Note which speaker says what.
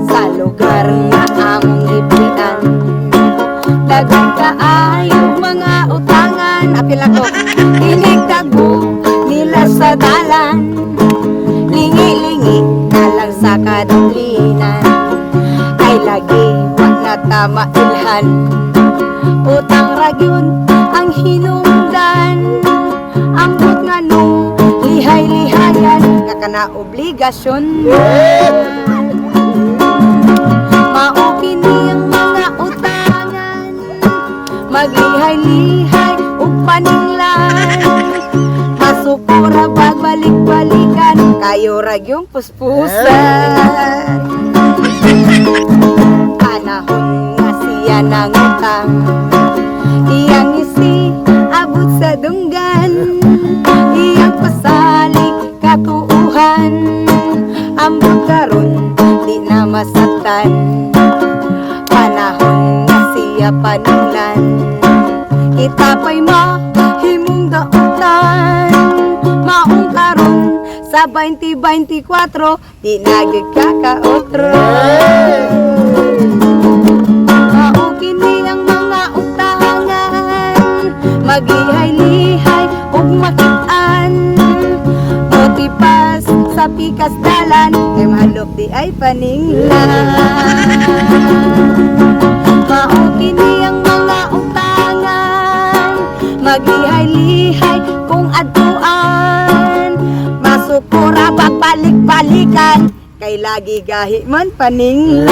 Speaker 1: Sa lugar nga among gipian, dagang kaayo mga utangan. Apil ako, inigtagbo nila sa dalan, lingi-lingi na lang sa kadilinan. Ay lagi wag na tama ilhan, utang ragyun ang hinungdan. Ambot nga nung lihay-lihayan nga kana obligasyon. Mao kini ang mga utangan, maglihay-lihay ug paninglan. Masukura pagbalik-balikan, kayo ragyong puspusan. Panahon nga siya nangutang, iyang isi abot sa dunggan, iyang pasalig katuuhan. Ambot karon di na masaktan, panahon nga siya paninglan. Kita pa'y mahimong dautan, maong karon sa 2024 di na gyud kakaotro. Mao kini ang mga utangan, maglihay-lihay ug makit-an. Motipas sa pikas dalan, kay mahalok di ay paninglan. Mao kini ang mga utangan, maglihay-lihay kung adtuan. Masukura pagbalik-balikan, kay lagi gahi man paninglan.